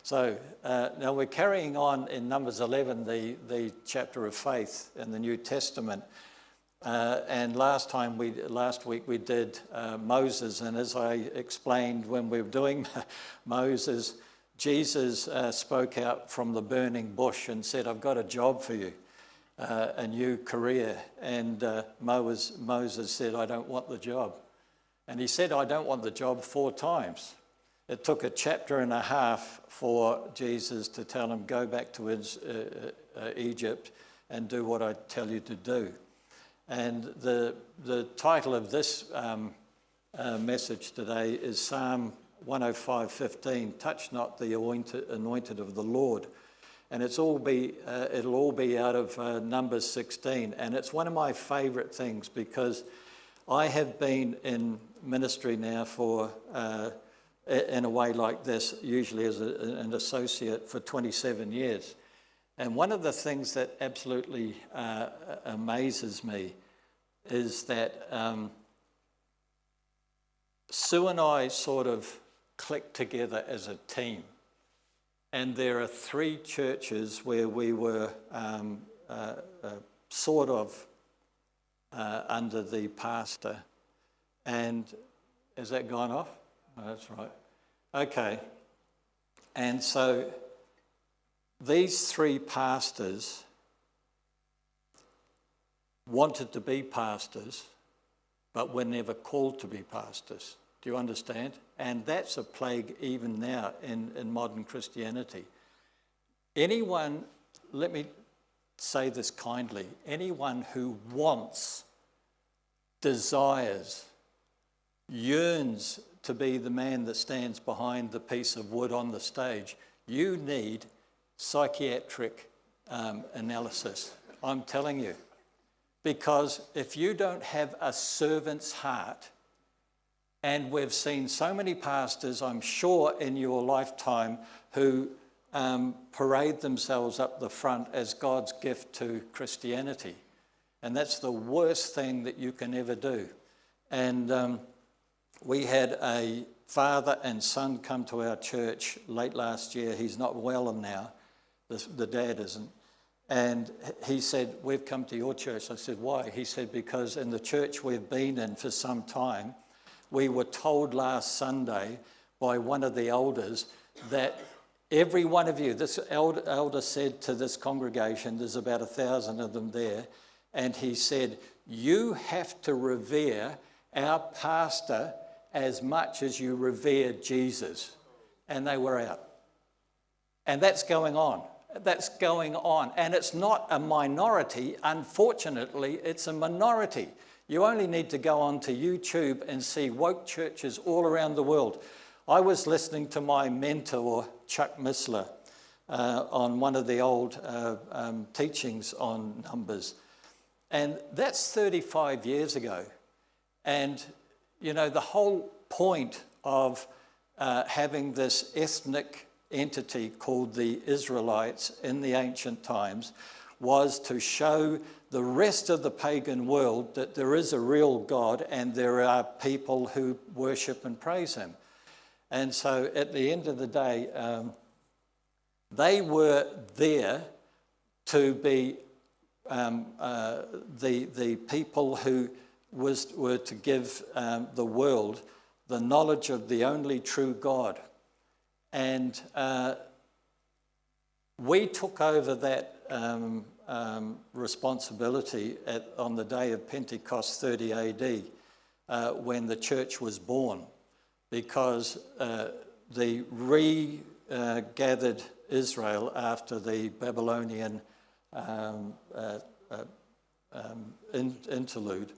So now we're carrying on in Numbers 11, the chapter of faith in the New Testament. And last week we did Moses, and as I explained when we were doing Moses, Jesus spoke out from the burning bush and said, "I've got a job for you, a new career." And Moses said, "I don't want the job." And he said, "I don't want the job" 4 times. It took a chapter and a half for Jesus to tell him, "Go back to Egypt and do what I tell you to do." And the title of this message today is Psalm 105:15. "Touch not the anointed of the Lord." And it'll all be out of Numbers 16. And it's one of my favourite things because I have been in ministry now for, in a way like this, usually as an associate for 27 years. And one of the things that absolutely amazes me is that Sue and I sort of clicked together as a team. And there are 3 churches where we were sort of under the pastor. And has that gone off? Oh, that's right. Okay. And so these 3 pastors wanted to be pastors, but were never called to be pastors. Do you understand? And that's a plague even now in modern Christianity. Anyone, let me say this kindly, anyone who wants, desires, yearns to be the man that stands behind the piece of wood on the stage, you need psychiatric analysis. I'm telling you. Because if you don't have a servant's heart, and we've seen so many pastors, I'm sure, in your lifetime who parade themselves up the front as God's gift to Christianity. And that's the worst thing that you can ever do. And we had a father and son come to our church late last year. He's not well now. The dad isn't. And he said, "We've come to your church." I said, "Why?" He said, "Because in the church we've been in for some time, we were told last Sunday by one of the elders that every one of you," this elder said to this congregation, there's about 1,000 of them there, and he said, "You have to revere our pastor as much as you revere Jesus." And they were out. And that's going on. That's going on. And it's not a minority. Unfortunately, it's a minority. You only need to go onto YouTube and see woke churches all around the world. I was listening to my mentor, Chuck Missler, on one of the old teachings on Numbers. And that's 35 years ago. And, you know, the whole point of having this ethnic entity called the Israelites in the ancient times was to show the rest of the pagan world that there is a real God and there are people who worship and praise him. And so at the end of the day, they were there to be the people who were to give the world the knowledge of the only true God. And we took over that responsibility on the day of Pentecost 30 AD when the church was born, because the regathered Israel after the Babylonian interlude,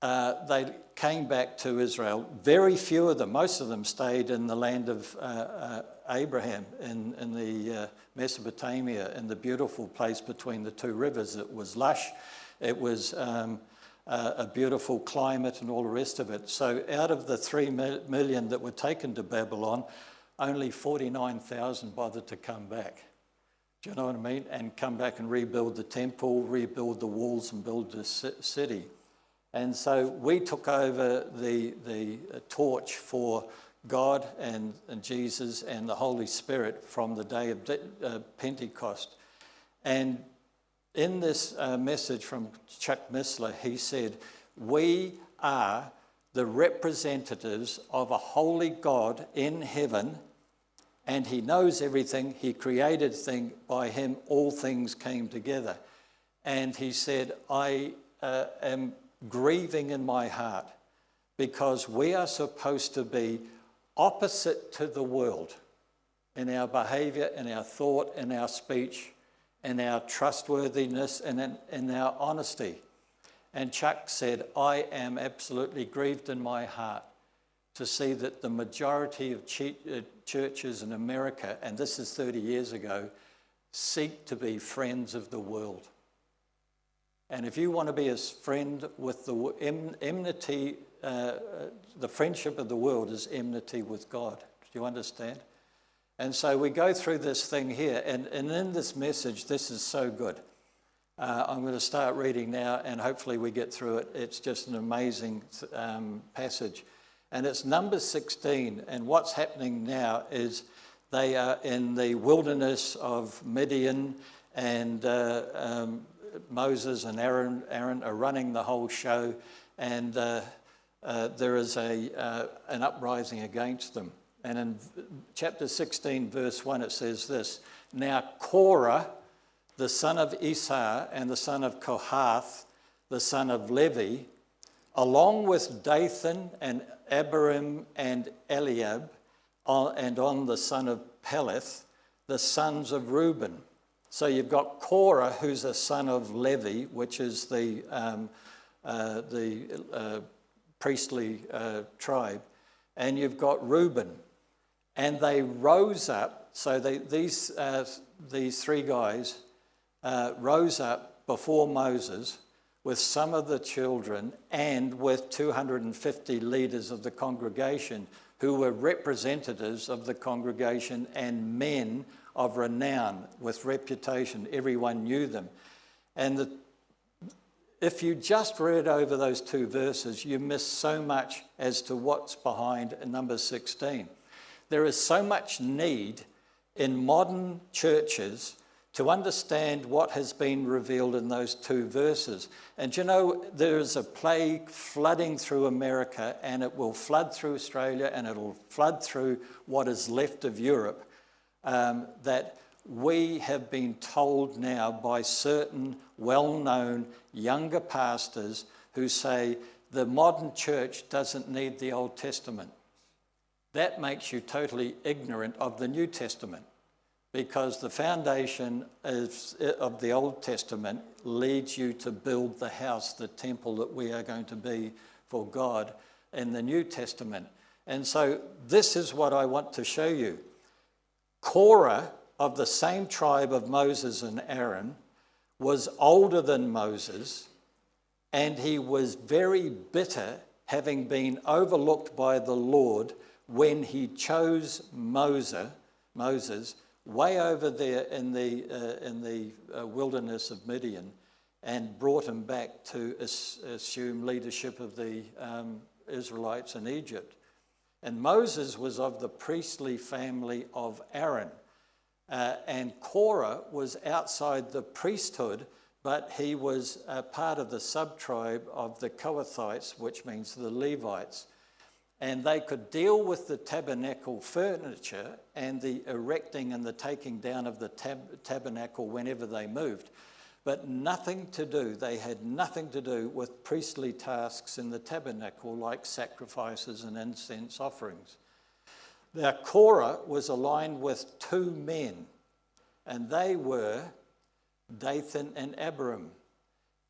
they came back to Israel. Very few of them, most of them stayed in the land of Abraham in the Mesopotamia, in the beautiful place between the 2 rivers. It was lush, it was a beautiful climate and all the rest of it. So out of the 3 million that were taken to Babylon, only 49,000 bothered to come back. Do you know what I mean? And come back and rebuild the temple, rebuild the walls and build the city. And so we took over the torch for God and Jesus and the Holy Spirit from the day of Pentecost. And in this message from Chuck Missler, he said, we are the representatives of a holy God in heaven, and he knows everything. He created things. By him all things came together. And he said, I am grieving in my heart because we are supposed to be opposite to the world in our behaviour, in our thought, in our speech, in our trustworthiness, and in our honesty. And Chuck said, I am absolutely grieved in my heart to see that the majority of churches in America, and this is 30 years ago, seek to be friends of the world. And if you want to be a friend with the enmity, the friendship of the world is enmity with God. Do you understand? And so we go through this thing here, and in this message, this is so good. I'm going to start reading now, and hopefully we get through it. It's just an amazing passage. And it's Numbers 16, and what's happening now is they are in the wilderness of Midian, and Moses and Aaron are running the whole show, and there is an uprising against them. And in chapter 16, verse 1, it says this, now Korah, the son of Isar, and the son of Kohath, the son of Levi, along with Dathan and Abiram and Eliab, and on the son of Peleth, the sons of Reuben. So you've got Korah, who's a son of Levi, which is the priestly tribe, and you've got Reuben. And they rose up, so these three guys rose up before Moses with some of the children and with 250 leaders of the congregation who were representatives of the congregation and men of renown with reputation. Everyone knew them. And if you just read over those two verses, you miss so much as to what's behind Numbers 16. There is so much need in modern churches to understand what has been revealed in those two verses. And you know, there is a plague flooding through America, and it will flood through Australia, and it'll flood through what is left of Europe, that we have been told now by certain well-known younger pastors who say the modern church doesn't need the Old Testament. That makes you totally ignorant of the New Testament, because the foundation of the Old Testament leads you to build the house, the temple that we are going to be for God in the New Testament. And so this is what I want to show you. Korah, of the same tribe of Moses and Aaron, was older than Moses, and he was very bitter, having been overlooked by the Lord when he chose Moses way over there in the wilderness of Midian, and brought him back to assume leadership of the Israelites in Egypt. And Moses was of the priestly family of Aaron, and Korah was outside the priesthood, but he was part of the sub-tribe of the Kohathites, which means the Levites. And they could deal with the tabernacle furniture and the erecting and the taking down of the tabernacle whenever they moved, but nothing to do, they had nothing to do with priestly tasks in the tabernacle like sacrifices and incense offerings. Now Korah was aligned with two men, and they were Dathan and Abiram,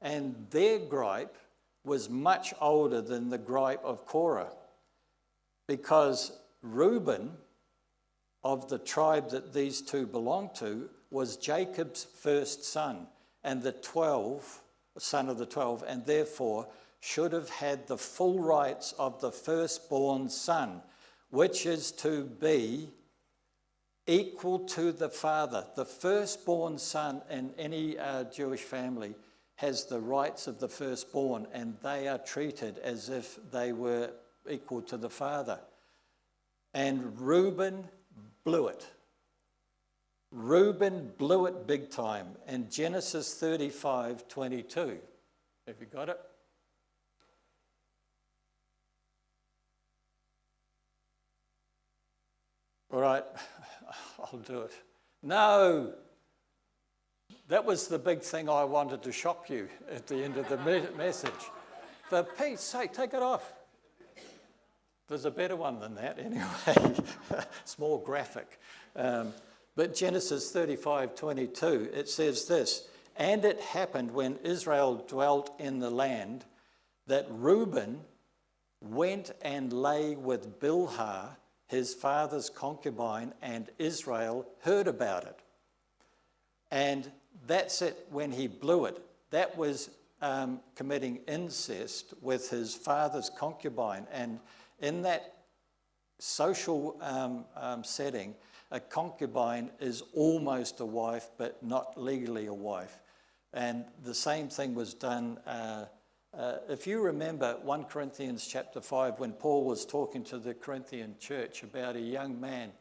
and their gripe was much older than the gripe of Korah, because Reuben, of the tribe that these two belonged to, was Jacob's first son, and son of the 12, and therefore should have had the full rights of the firstborn son, which is to be equal to the father. The firstborn son in any Jewish family has the rights of the firstborn, and they are treated as if they were equal to the father. And Reuben blew it. Reuben blew it big time. And Genesis 35:22. Have you got it? All right, I'll do it. No, that was the big thing I wanted to shock you at the end of the message. For Pete's sake, take it off. There's a better one than that anyway. It's more graphic. But Genesis 35:22, it says this, "And it happened when Israel dwelt in the land that Reuben went and lay with Bilhah, his father's concubine, and Israel heard about it." And that's it, when he blew it. That was committing incest with his father's concubine. And in that social setting, a concubine is almost a wife, but not legally a wife. And the same thing was done. If you remember 1 Corinthians chapter 5, when Paul was talking to the Corinthian church about a young man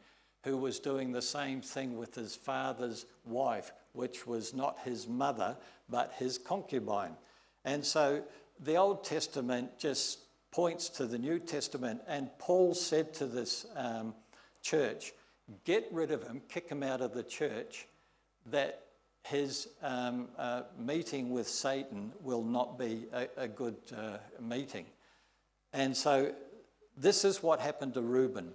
who was doing the same thing with his father's wife, which was not his mother, but his concubine. And so the Old Testament just points to the New Testament, and Paul said to this church, get rid of him, kick him out of the church, that his meeting with Satan will not be a good meeting. And so this is what happened to Reuben.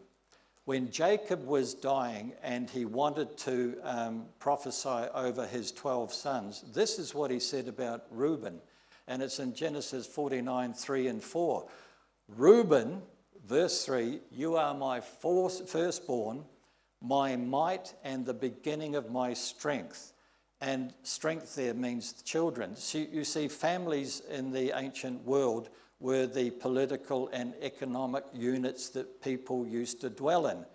When Jacob was dying and he wanted to prophesy over his 12 sons, this is what he said about Reuben. And it's in Genesis 49:3 and 4. Reuben, verse 3, "You are my firstborn, my might and the beginning of my strength." And strength there means children. So you see, families in the ancient world were the political and economic units that people used to dwell in.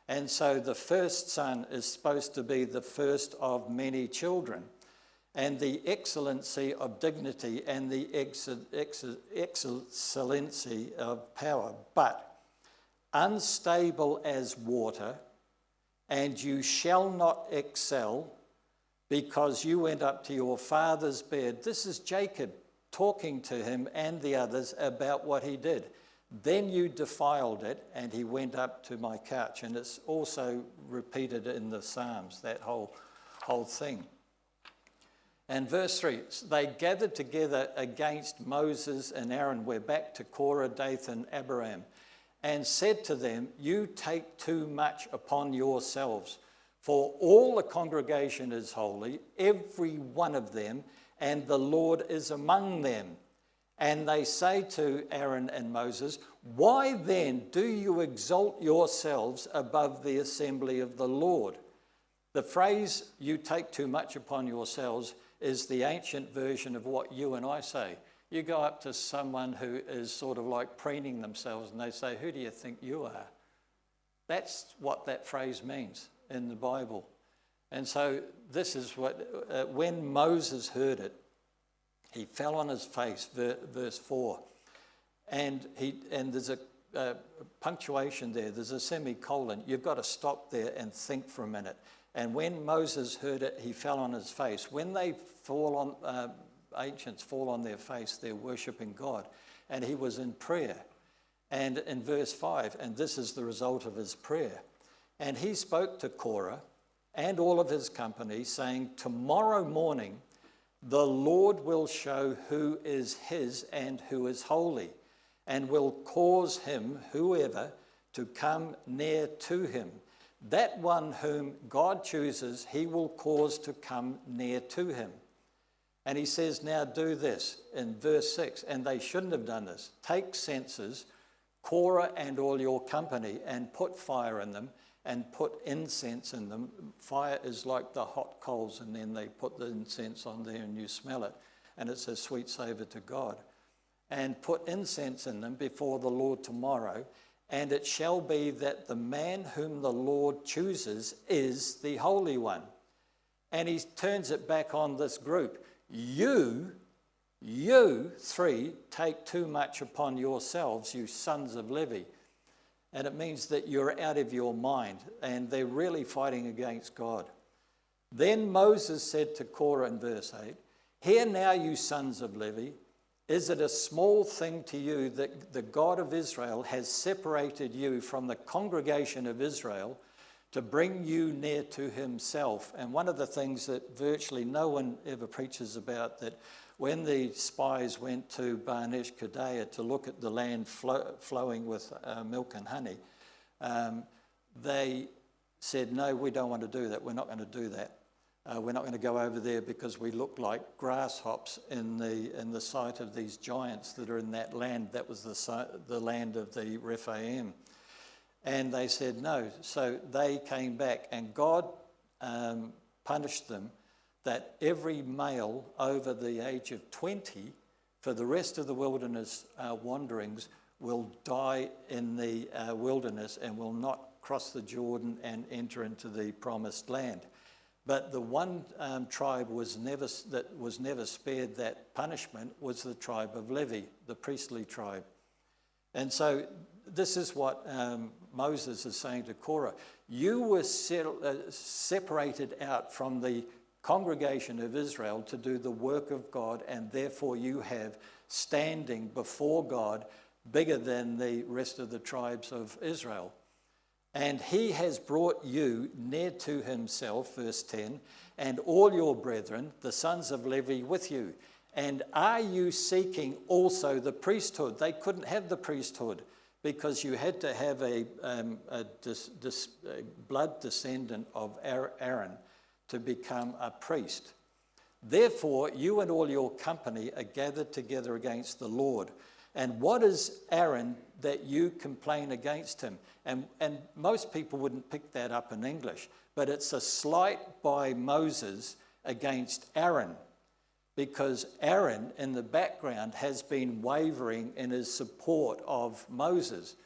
And so the first son is supposed to be the first of many children. And the excellency of dignity and the excellency of power. But unstable as water, and you shall not excel, because you went up to your father's bed. This is Jacob talking to him and the others about what he did. Then you defiled it, and he went up to my couch. And it's also repeated in the Psalms, that whole thing. And verse 3, they gathered together against Moses and Aaron. We're back to Korah, Dathan, Abiram. And said to them, you take too much upon yourselves, for all the congregation is holy, every one of them, and the Lord is among them. And they say to Aaron and Moses, why then do you exalt yourselves above the assembly of the Lord? The phrase, you take too much upon yourselves, is the ancient version of what you and I say. You go up to someone who is sort of like preening themselves and they say, who do you think you are? That's what that phrase means in the Bible. And so this is what, when Moses heard it, he fell on his face, verse 4. And there's a punctuation there, there's a semicolon. You've got to stop there and think for a minute. And when Moses heard it, he fell on his face. When they fall on, ancients fall on their face, they're worshipping God. And he was in prayer. And in verse 5, and this is the result of his prayer. And he spoke to Korah and all of his company, saying, tomorrow morning the Lord will show who is his and who is holy, and will cause him, whoever, to come near to him. That one whom God chooses, he will cause to come near to him. And he says, now do this in verse 6, and they shouldn't have done this. Take censers, Korah and all your company, and put fire in them, and put incense in them. Fire is like the hot coals, and then they put the incense on there and you smell it, and it's a sweet savour to God. And put incense in them before the Lord tomorrow, and it shall be that the man whom the Lord chooses is the Holy One. And he turns it back on this group. You three take too much upon yourselves, you sons of Levi. And it means that you're out of your mind, and they're really fighting against God. Then Moses said to Korah in verse 8, "Hear now, you sons of Levi, is it a small thing to you that the God of Israel has separated you from the congregation of Israel to bring you near to himself?" And one of the things that virtually no one ever preaches about, that when the spies went to Barnesh Kedea to look at the land flowing with milk and honey, they said, "No, we don't want to do that. We're not going to do that. We're not going to go over there because we look like grasshoppers in the sight of these giants that are in that land." That was the land of the Rephaim. And they said no. So they came back, and God punished them, that every male over the age of 20 for the rest of the wilderness wanderings will die in the wilderness and will not cross the Jordan and enter into the promised land. But the one tribe that was never spared that punishment was the tribe of Levi, the priestly tribe. And so this is what Moses is saying to Korah. You were separated out from the congregation of Israel to do the work of God, and therefore you have standing before God bigger than the rest of the tribes of Israel. And he has brought you near to himself, verse 10, and all your brethren, the sons of Levi, with you. And are you seeking also the priesthood? They couldn't have the priesthood because you had to have a blood descendant of Aaron to become a priest. Therefore, you and all your company are gathered together against the Lord. And what is Aaron that you complain against him? And most people wouldn't pick that up in English, but it's a slight by Moses against Aaron, because Aaron in the background has been wavering in his support of Moses.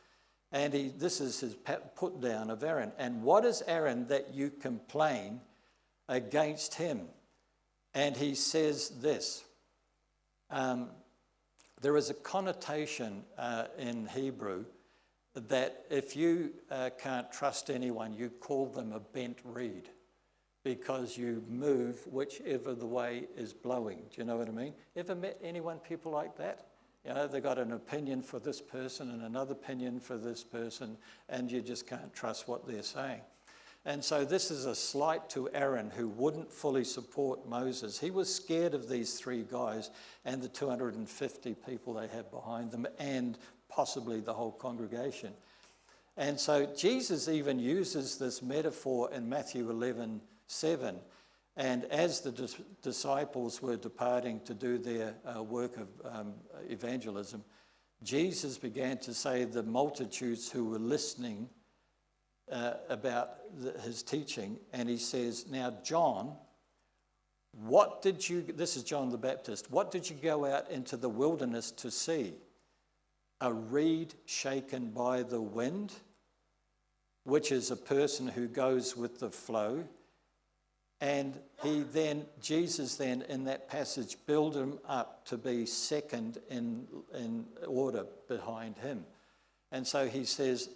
And this is his put down of Aaron. And what is Aaron that you complain against him? And he says this. There is a connotation in Hebrew that if you can't trust anyone, you call them a bent reed, because you move whichever the way is blowing. Do you know what I mean? Ever met people like that? You know, they've got an opinion for this person and another opinion for this person, and you just can't trust what they're saying. And so this is a slight to Aaron, who wouldn't fully support Moses. He was scared of these three guys and the 250 people they had behind them, and possibly the whole congregation. And so Jesus even uses this metaphor in Matthew 11:7. And as the disciples were departing to do their work of evangelism, Jesus began to say the multitudes who were listening about his teaching, and he says, "Now, John, this is John the Baptist, what did you go out into the wilderness to see? A reed shaken by the wind?" Which is a person who goes with the flow. And Jesus then in that passage built him up to be second in order behind him. And so he says,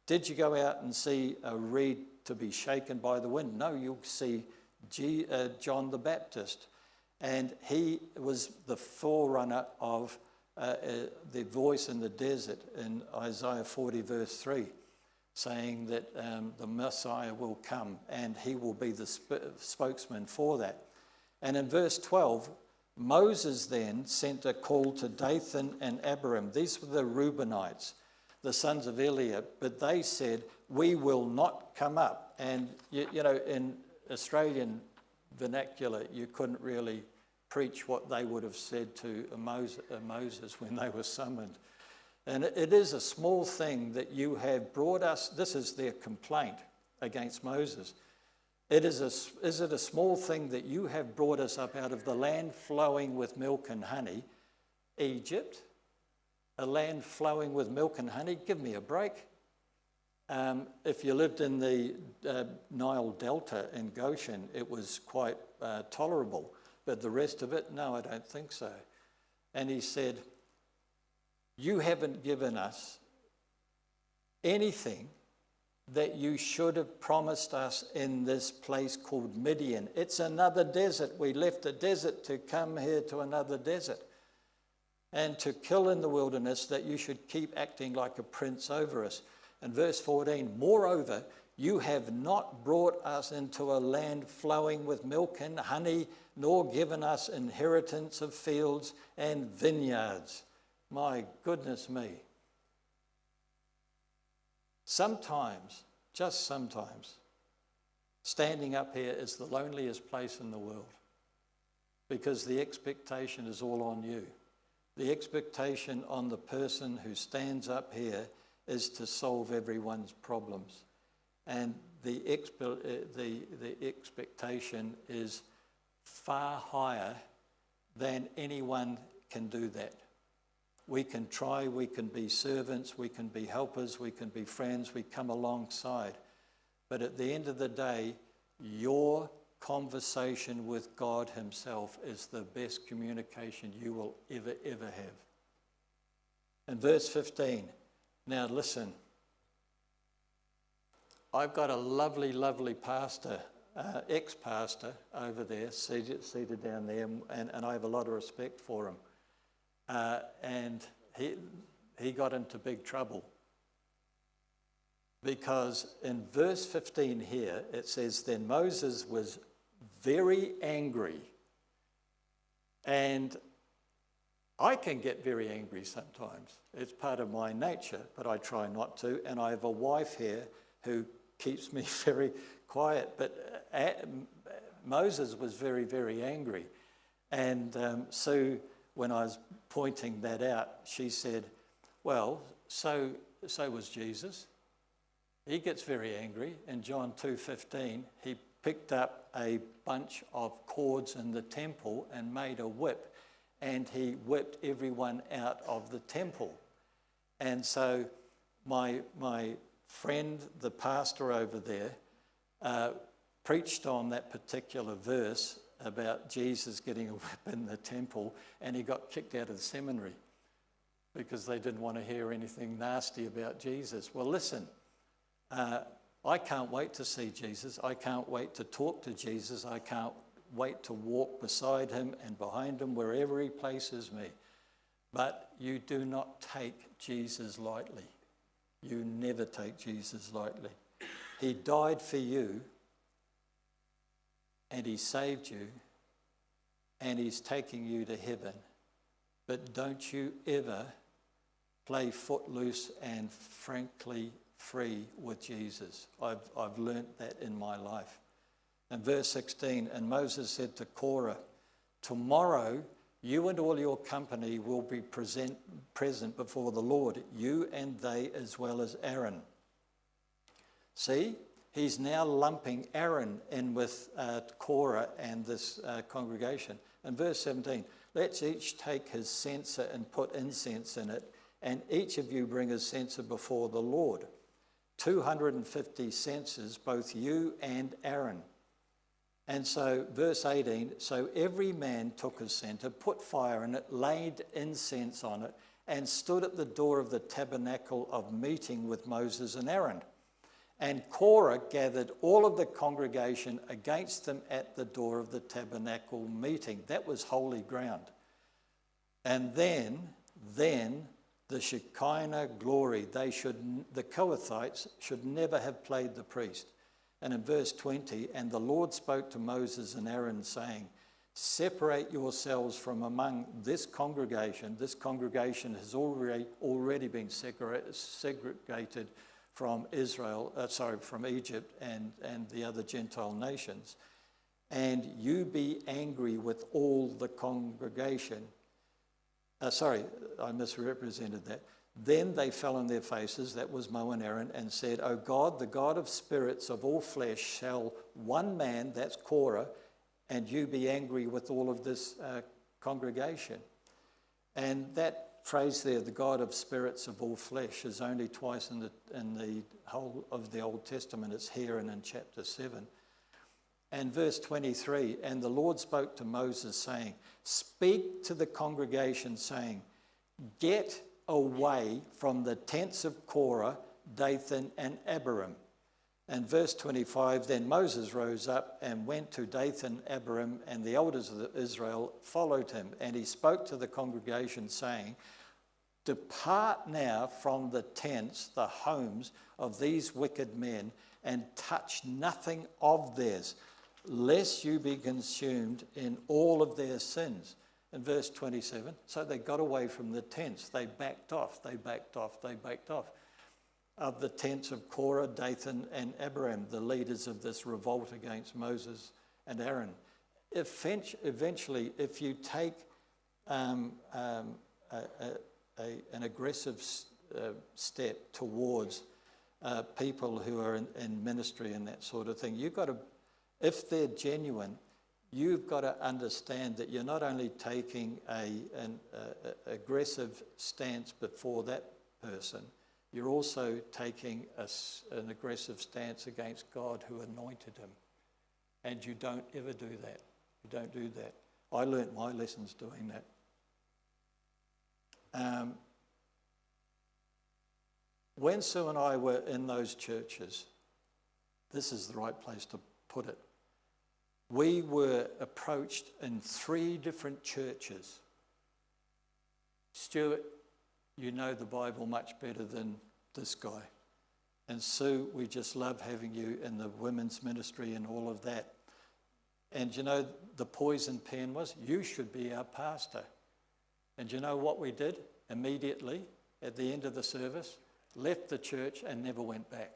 did you go out and see a reed to be shaken by the wind? No, you'll see John the Baptist. And he was the forerunner of the voice in the desert in Isaiah 40 verse 3, saying that the Messiah will come and he will be the spokesman for that. And in verse 12, Moses then sent a call to Dathan and Abiram. These were the Reubenites, the sons of Eliab, but they said, "We will not come up." And, you know, in Australian vernacular, you couldn't really preach what they would have said to Moses when they were summoned. And it is a small thing that you have brought us. This is their complaint against Moses. Is it a small thing that you have brought us up out of the land flowing with milk and honey, Egypt? A land flowing with milk and honey? Give me a break. If you lived in the Nile Delta in Goshen, it was quite tolerable. But the rest of it, no, I don't think so. And he said, you haven't given us anything that you should have promised us in this place called Midian. It's another desert. We left a desert to come here to another desert. And to kill in the wilderness, that you should keep acting like a prince over us. And verse 14, moreover, you have not brought us into a land flowing with milk and honey, nor given us inheritance of fields and vineyards. My goodness me. Sometimes, just sometimes, standing up here is the loneliest place in the world, because the expectation is all on you. The expectation on the person who stands up here is to solve everyone's problems. And the expectation is far higher than anyone can do that. We can try, we can be servants, we can be helpers, we can be friends, we come alongside. But at the end of the day, your conversation with God himself is the best communication you will ever have. And verse 15, now listen, I've got a lovely pastor, ex-pastor over there, seated down there, and I have a lot of respect for him. And he got into big trouble, because in verse 15 here, it says, then Moses was very angry. And I can get very angry sometimes. It's part of my nature, but I try not to. And I have a wife here who keeps me very quiet. But Moses was very angry. And so when I was pointing that out, she said, well, so was Jesus. He gets very angry. In John 2:15, he picked up a bunch of cords in the temple and made a whip, and he whipped everyone out of the temple. And so my friend, the pastor over there, preached on that particular verse about Jesus getting a whip in the temple, and he got kicked out of the seminary because they didn't want to hear anything nasty about Jesus. Well, listen, I can't wait to see Jesus. I can't wait to talk to Jesus. I can't wait to walk beside him and behind him wherever he places me. But you do not take Jesus lightly. You never take Jesus lightly. He died for you, and he saved you, and he's taking you to heaven. But don't you ever play footloose and frankly free with Jesus. I've learnt that in my life. And verse 16, and Moses said to Korah, tomorrow you and all your company will be present before the Lord, you and they as well as Aaron. See, he's now lumping Aaron in with Korah and this congregation. And verse 17, let's each take his censer and put incense in it, and each of you bring a censer before the Lord. 250 censers, both you and Aaron. And so, verse 18, so every man took his censer, put fire in it, laid incense on it, and stood at the door of the tabernacle of meeting with Moses and Aaron. And Korah gathered all of the congregation against them at the door of the tabernacle meeting. That was holy ground. And then the Shekinah glory, the Kohathites should never have played the priest. And in verse 20, and the Lord spoke to Moses and Aaron, saying, separate yourselves from among this congregation. This congregation has already been segregated from from Egypt and the other Gentile nations. And you be angry with all the congregation. I misrepresented that. Then they fell on their faces, that was Mo and Aaron, and said, O God, the God of spirits of all flesh, shall one man, that's Korah, and you be angry with all of this congregation. And that phrase there, the God of spirits of all flesh, is only twice in the whole of the Old Testament. It's here and in chapter 7. And verse 23, and the Lord spoke to Moses, saying, speak to the congregation, saying, get away from the tents of Korah, Dathan, and Abiram. And verse 25, then Moses rose up and went to Dathan, Abiram, and the elders of Israel followed him. And he spoke to the congregation, saying, depart now from the tents, the homes of these wicked men, and touch nothing of theirs, lest you be consumed in all of their sins. In verse 27, so they got away from the tents. They backed off. Of the tents of Korah, Dathan, and Abiram, the leaders of this revolt against Moses and Aaron. Eventually, if you take an aggressive step towards people who are in ministry and that sort of thing, you've got to, if they're genuine, you've got to understand that you're not only taking an aggressive stance before that person, you're also taking an aggressive stance against God who anointed him. And you don't ever do that. You don't do that. I learnt my lessons doing that. When Sue and I were in those churches, this is the right place to put it, we were approached in 3 different churches. Stuart, you know the Bible much better than this guy. And Sue, we just love having you in the women's ministry and all of that. And you know, the poison pen was, you should be our pastor. And you know what we did? Immediately, at the end of the service, left the church and never went back.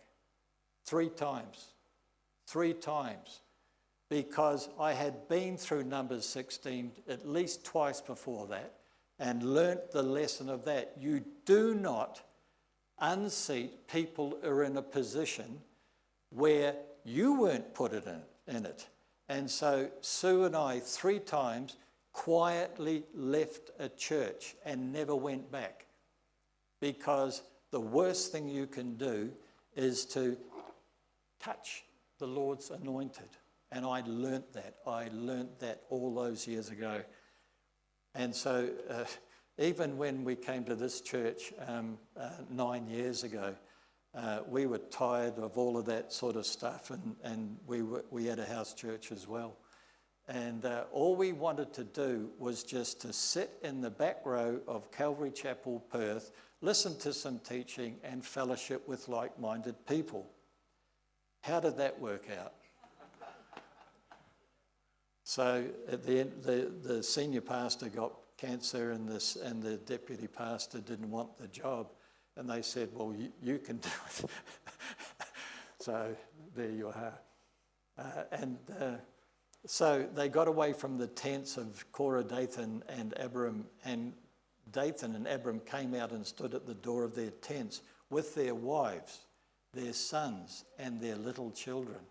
3 times. 3 times. Because I had been through Numbers 16 at least twice before that and learnt the lesson of that. You do not unseat people who are in a position where you weren't put in it. And so Sue and I 3 times quietly left a church and never went back, because the worst thing you can do is to touch the Lord's anointed. And I learnt that. I learnt that all those years ago. And so even when we came to this church 9 years ago, we were tired of all of that sort of stuff, and we had a house church as well. And all we wanted to do was just to sit in the back row of Calvary Chapel, Perth, listen to some teaching and fellowship with like-minded people. How did that work out? So at the end, the senior pastor got cancer, and the deputy pastor didn't want the job. And they said, well, you can do it. So there you are. So they got away from the tents of Korah, Dathan, and Abiram. And Dathan and Abiram came out and stood at the door of their tents with their wives, their sons, and their little children.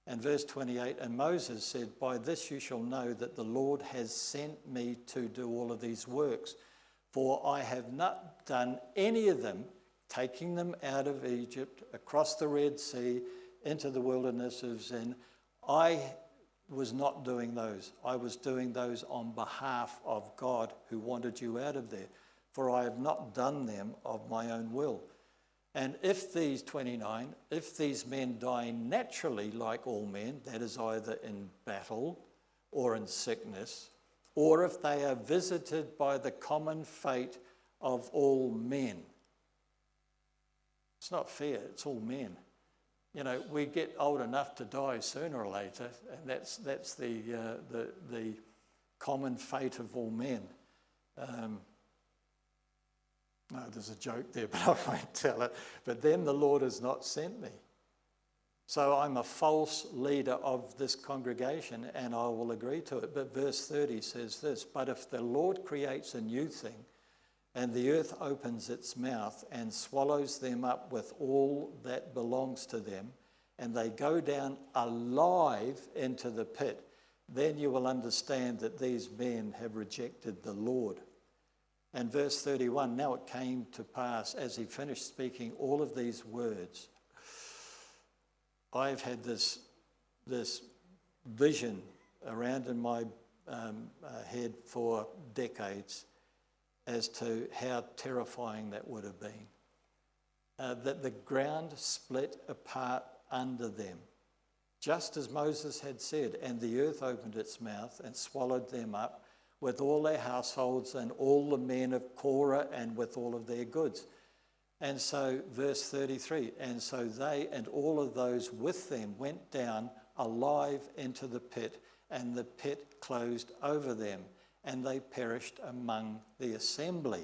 And verse 28, and Moses said, by this you shall know that the Lord has sent me to do all of these works. For I have not done any of them, taking them out of Egypt, across the Red Sea, into the wilderness of Zin. I was not doing those. I was doing those on behalf of God who wanted you out of there. For I have not done them of my own will. And if these, 29, if these men die naturally like all men, that is either in battle or in sickness, or if they are visited by the common fate of all men. It's not fair, it's all men. You know, we get old enough to die sooner or later, and that's the common fate of all men. No, there's a joke there, but I won't tell it. But then the Lord has not sent me. So I'm a false leader of this congregation, and I will agree to it. But verse 30 says this, but if the Lord creates a new thing, and the earth opens its mouth and swallows them up with all that belongs to them, and they go down alive into the pit, then you will understand that these men have rejected the Lord. And verse 31, now it came to pass, as he finished speaking all of these words, I've had this vision around in my head for decades as to how terrifying that would have been. that the ground split apart under them, just as Moses had said, and the earth opened its mouth and swallowed them up with all their households and all the men of Korah and with all of their goods. And so, verse 33, and so they and all of those with them went down alive into the pit, and the pit closed over them, and they perished among the assembly.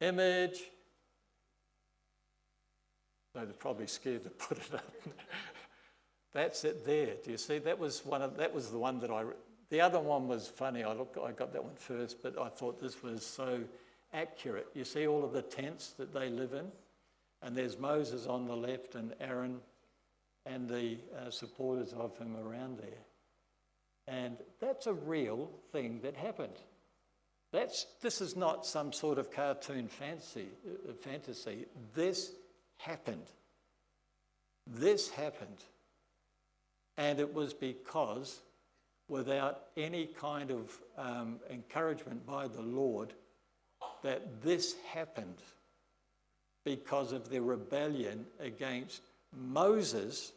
Image. So they're probably scared to put it up. That's it there. Do you see? That was the one that the other one was funny. I got that one first, but I thought this was so accurate. You see all of the tents that they live in, and there's Moses on the left and Aaron and the supporters of him around there. And that's a real thing that happened. This is not some sort of cartoon fantasy. This happened. This happened. And it was because, without any kind of encouragement by the Lord, that this happened because of their rebellion against Moses,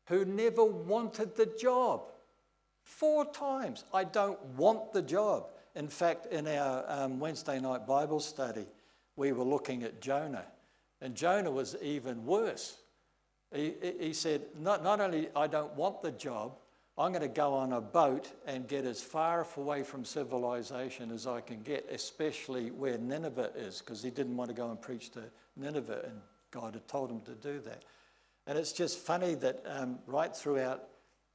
who never wanted the job. 4 times, I don't want the job. In fact, in our Wednesday night Bible study, we were looking at Jonah, and Jonah was even worse. He said, not only I don't want the job, I'm going to go on a boat and get as far away from civilization as I can get, especially where Nineveh is, because he didn't want to go and preach to Nineveh, and God had told him to do that. And it's just funny that right throughout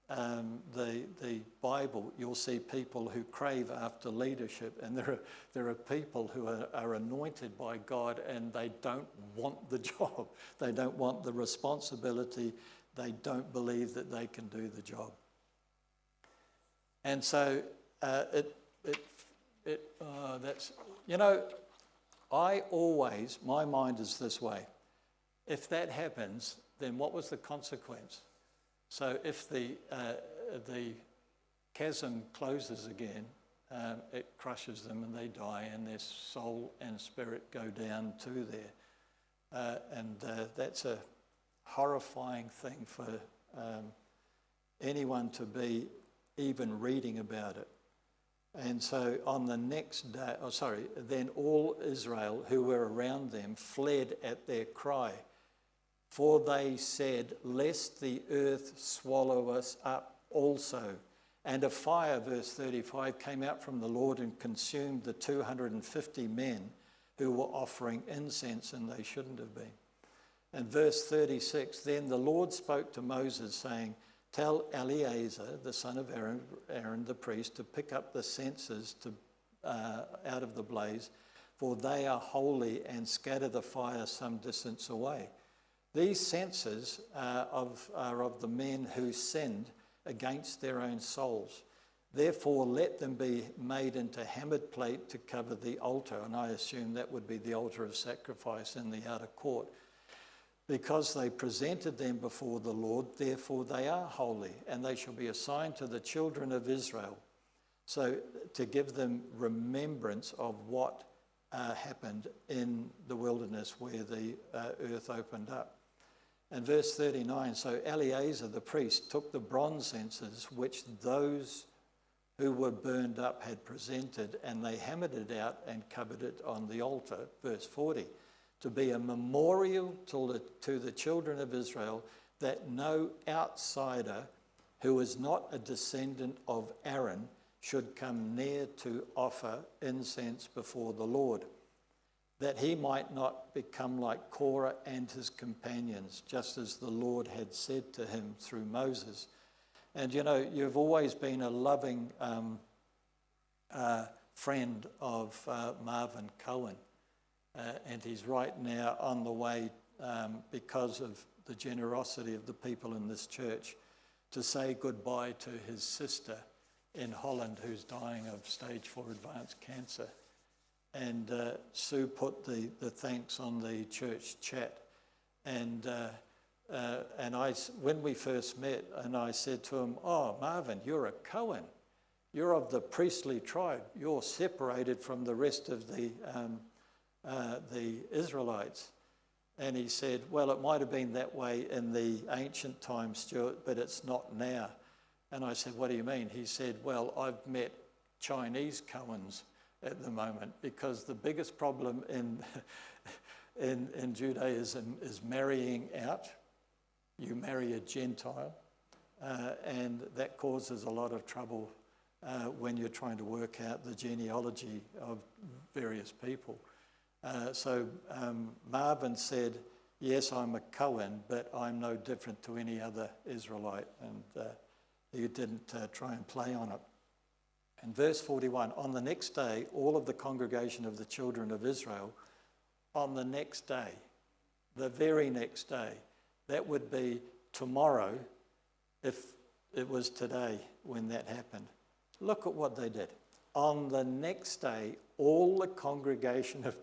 the Bible, you'll see people who crave after leadership, and there are people who are anointed by God, and they don't want the job. They don't want the responsibility. They don't believe that they can do the job. And so that's, my mind is this way. If that happens, then what was the consequence? So if the chasm closes again, it crushes them and they die, and their soul and spirit go down to there. And that's a horrifying thing for anyone to be even reading about it. And so on the next day, then all Israel who were around them fled at their cry. For they said, lest the earth swallow us up also. And a fire, verse 35, came out from the Lord and consumed the 250 men who were offering incense, and they shouldn't have been. And verse 36, then the Lord spoke to Moses, saying, tell Eleazar, the son of Aaron the priest, to pick up the censers out of the blaze, for they are holy, and scatter the fire some distance away. These censers are of the men who sinned against their own souls. Therefore, let them be made into hammered plate to cover the altar. And I assume that would be the altar of sacrifice in the outer court. Because they presented them before the Lord, therefore they are holy, and they shall be a sign to the children of Israel. So to give them remembrance of what happened in the wilderness where the earth opened up. And verse 39, so Eleazar the priest took the bronze censers which those who were burned up had presented, and they hammered it out and covered it on the altar. Verse 40, to be a memorial to the children of Israel, that no outsider who is not a descendant of Aaron should come near to offer incense before the Lord, that he might not become like Korah and his companions, just as the Lord had said to him through Moses. And you've always been a loving friend of Marvin Cohen. And he's right now on the way, because of the generosity of the people in this church, to say goodbye to his sister in Holland who's dying of stage 4 advanced cancer. And Sue put the thanks on the church chat. And when we first met, and I said to him, oh, Marvin, you're a Cohen. You're of the priestly tribe. You're separated from the rest of the the Israelites. And he said, well, it might have been that way in the ancient times, Stuart, but it's not now. And I said, what do you mean? He said, well, I've met Chinese Cohens at the moment, because the biggest problem in Judaism is marrying out. You marry a Gentile, and that causes a lot of trouble when you're trying to work out the genealogy of various people. So Marvin said, yes, I'm a Cohen, but I'm no different to any other Israelite. And he didn't try and play on it. And verse 41, on the next day, all of the congregation of the children of Israel, on the next day, the very next day, that would be tomorrow if it was today when that happened. Look at what they did. On the next day, all the congregation of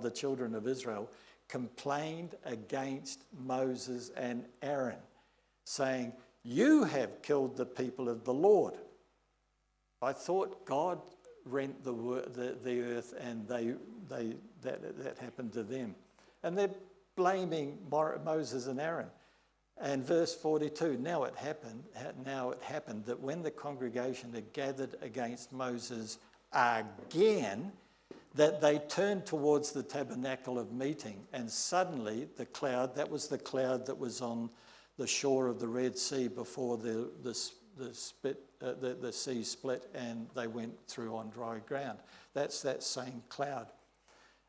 the children of Israel complained against Moses and Aaron, saying, you have killed the people of the Lord. I thought God rent the earth and that happened to them. And they're blaming Moses and Aaron. And verse 42, now it happened that when the congregation had gathered against Moses again, that they turned towards the tabernacle of meeting, and suddenly the cloud, that was the cloud that was on the shore of the Red Sea before the sea split and they went through on dry ground. That's that same cloud.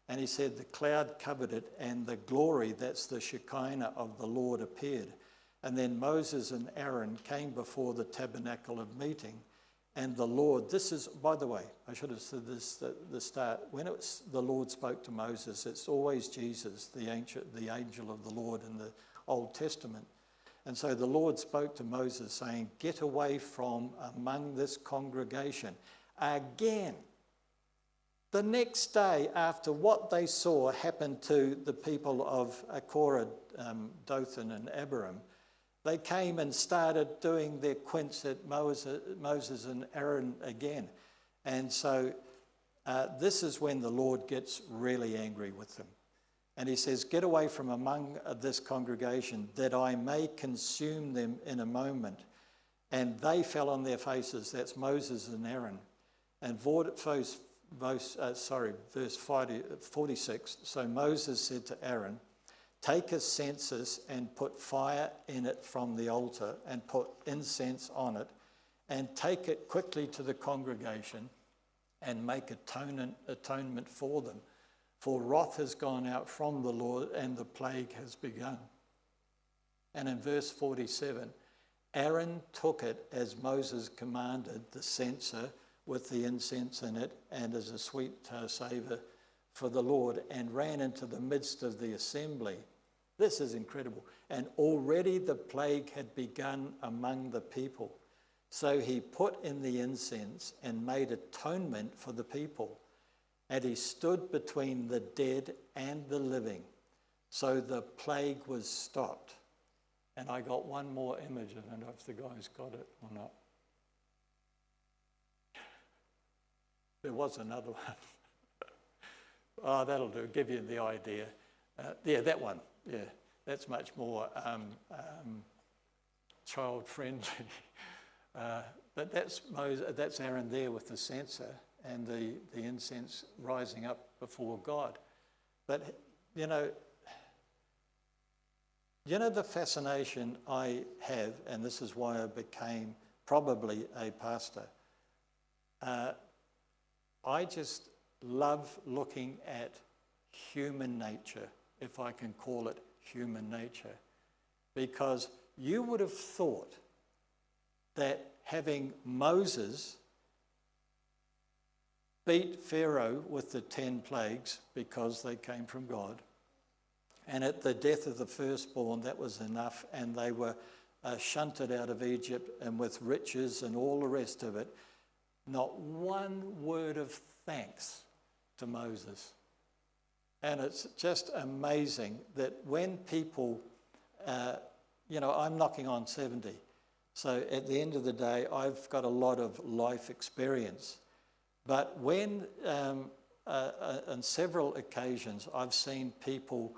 And he said the cloud covered it, and the glory, that's the Shekinah of the Lord, appeared. And then Moses and Aaron came before the tabernacle of meeting, and the Lord, this is, by the way, I should have said this at the start, when the Lord spoke to Moses, it's always Jesus, the angel of the Lord in the Old Testament. And so the Lord spoke to Moses saying, get away from among this congregation. Again, the next day after what they saw happened to the people of Korah, Dathan and Abiram, they came and started doing their quince at Moses and Aaron again. And so this is when the Lord gets really angry with them. And he says, get away from among this congregation, that I may consume them in a moment. And they fell on their faces. That's Moses and Aaron. And verse 46, so Moses said to Aaron, take a census and put fire in it from the altar and put incense on it, and take it quickly to the congregation and make atonement for them. For wrath has gone out from the Lord and the plague has begun. And in verse 47, Aaron took it as Moses commanded, the censer with the incense in it, and as a sweet savour for the Lord, and ran into the midst of the assembly. This is incredible. And already the plague had begun among the people. So he put in the incense and made atonement for the people. And he stood between the dead and the living. So the plague was stopped. And I got one more image. I don't know if the guy's got it or not. There was another one. Oh, that'll do. Give you the idea. Yeah, that one. Yeah, that's much more child-friendly. But that's Aaron there with the censer and the incense rising up before God. But, you know the fascination I have, and this is why I became probably a pastor. I just love looking at human nature, if I can call it human nature, because you would have thought that having Moses beat Pharaoh with the 10 plagues because they came from God, and at the death of the firstborn, that was enough, and they were shunted out of Egypt and with riches and all the rest of it, not one word of thanks to Moses. And it's just amazing that when people, I'm knocking on 70. So at the end of the day, I've got a lot of life experience. But when on several occasions, I've seen people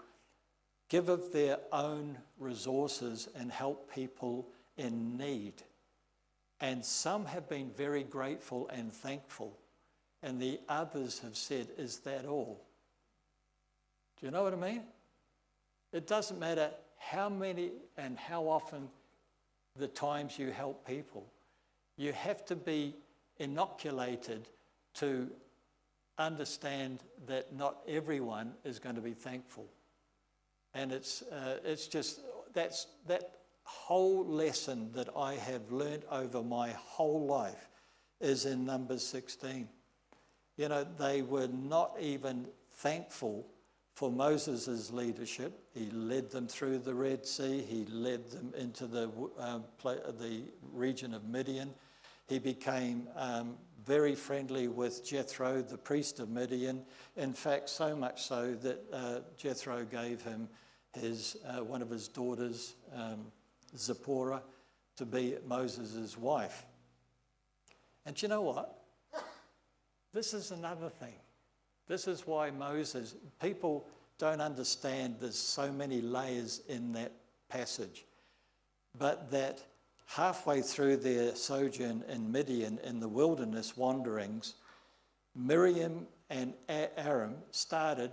give of their own resources and help people in need. And some have been very grateful and thankful, and the others have said, "Is that all?" Do you know what I mean? It doesn't matter how many and how often the times you help people. You have to be inoculated to understand that not everyone is going to be thankful. And it's just, that whole lesson that I have learned over my whole life is in Numbers 16. You know, they were not even thankful for Moses' leadership. He led them through the Red Sea. He led them into the region of Midian. He became very friendly with Jethro, the priest of Midian. In fact, so much so that Jethro gave him one of his daughters, Zipporah, to be Moses' wife. And you know what? This is another thing. This is why people don't understand there's so many layers in that passage, but that halfway through their sojourn in Midian in the wilderness wanderings, Miriam and Aaron started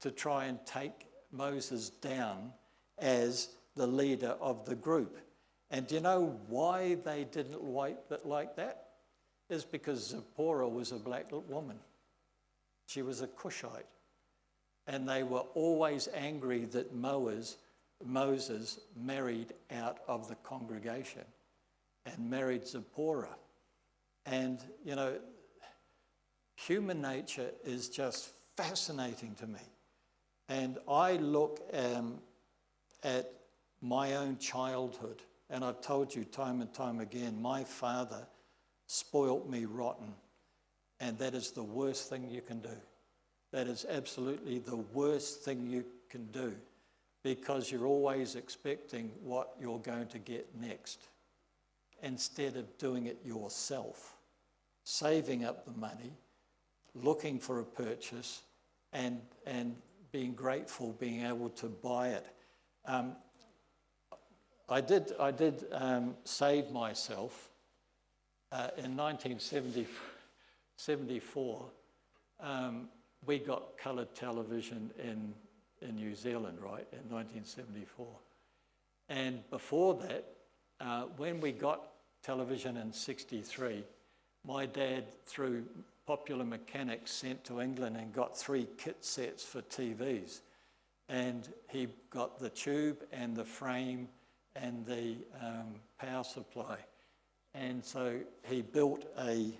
to try and take Moses down as the leader of the group. And do you know why they didn't like it like that? It's because Zipporah was a black woman. She was a Cushite. And they were always angry that Moses married out of the congregation and married Zipporah. And, you know, human nature is just fascinating to me. And I look at my own childhood, and I've told you time and time again, my father spoilt me rotten. And that is the worst thing you can do. That is absolutely the worst thing you can do, because you're always expecting what you're going to get next instead of doing it yourself, saving up the money, looking for a purchase, and being grateful, being able to buy it. I did save myself in 1974. We got coloured television in New Zealand, right, in 1974. And before that, when we got television in 63, my dad, through Popular Mechanics, sent to England and got 3 kit sets for TVs. And he got the tube and the frame and the power supply. And so he built a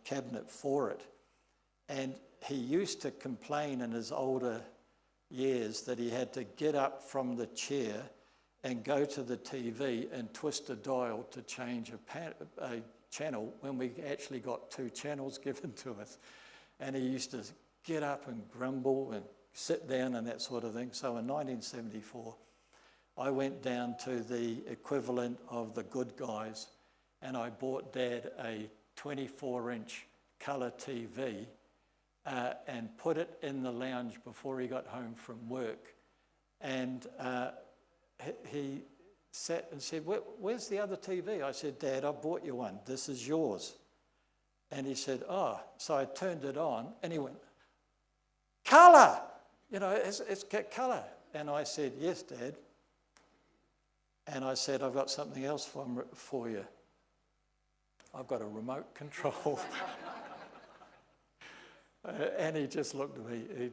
cabinet for it. And he used to complain in his older years that he had to get up from the chair and go to the TV and twist a dial to change a channel when we actually got 2 channels given to us. And he used to get up and grumble and sit down and that sort of thing. So in 1974, I went down to the equivalent of the Good Guys, and I bought Dad a 24-inch colour TV and put it in the lounge before he got home from work. And he sat and said, "Where's the other TV?" I said, "Dad, I bought you one. This is yours." And he said, "Oh." So I turned it on, and he went, "Colour! You know, it's got colour." And I said, "Yes, Dad." And I said, "I've got something else for you. I've got a remote control." And he just looked at me.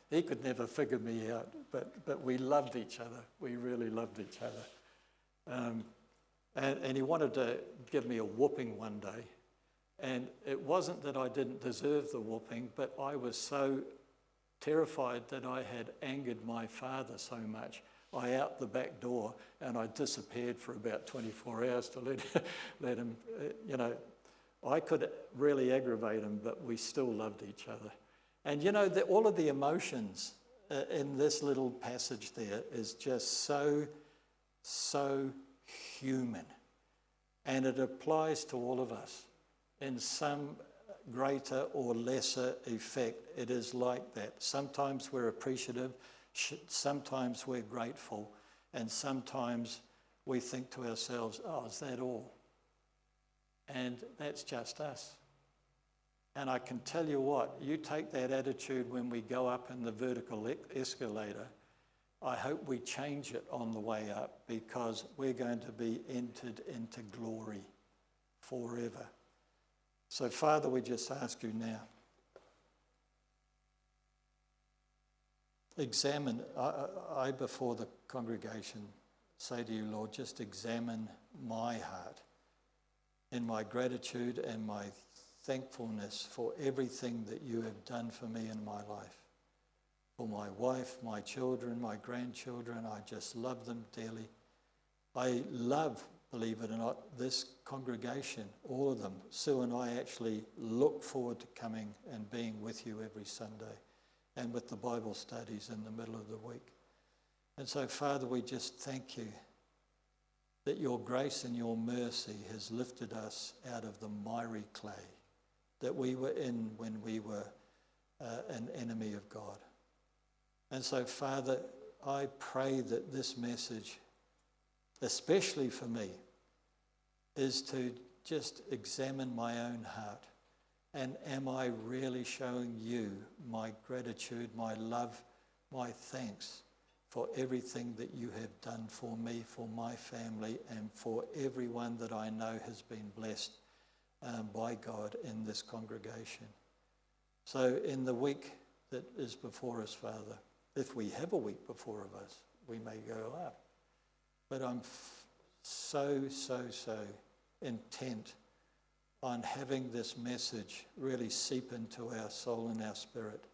He could never figure me out. But we loved each other. We really loved each other. And he wanted to give me a whooping one day. And it wasn't that I didn't deserve the whooping, but I was so terrified that I had angered my father so much. I out the back door, and I disappeared for about 24 hours to let him, you know. I could really aggravate him, but we still loved each other. And you know, all of the emotions in this little passage there is just so human. And it applies to all of us in some greater or lesser effect. It is like that. Sometimes we're appreciative, sometimes we're grateful, and sometimes we think to ourselves, oh, is that all? And that's just us. And I can tell you what, you take that attitude when we go up in the vertical escalator, I hope we change it on the way up, because we're going to be entered into glory forever. So Father, we just ask you now, examine, I before the congregation say to you, Lord, just examine my heart in my gratitude and my thankfulness for everything that you have done for me in my life. For my wife, my children, my grandchildren, I just love them dearly. I love, believe it or not, this congregation, all of them. Sue and I actually look forward to coming and being with you every Sunday, and with the Bible studies in the middle of the week. And so, Father, we just thank you that your grace and your mercy has lifted us out of the miry clay that we were in when we were an enemy of God. And so, Father, I pray that this message, especially for me, is to just examine my own heart. And am I really showing you my gratitude, my love, my thanks for everything that you have done for me, for my family, and for everyone that I know has been blessed by God in this congregation? So in the week that is before us, Father, if we have a week before of us, we may go up. But I'm so intent on having this message really seep into our soul and our spirit,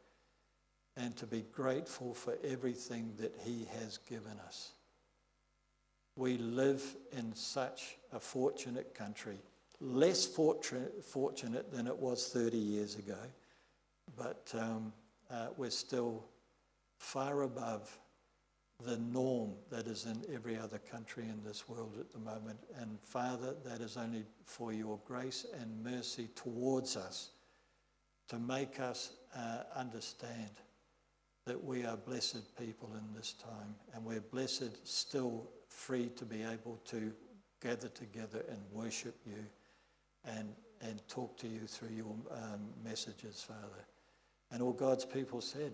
and to be grateful for everything that he has given us. We live in such a fortunate country, less fortunate than it was 30 years ago, but we're still far above the norm that is in every other country in this world at the moment. And Father, that is only for your grace and mercy towards us, to make us understand that we are blessed people in this time, and we're blessed, still free to be able to gather together and worship you and talk to you through your messages, Father. And all God's people said,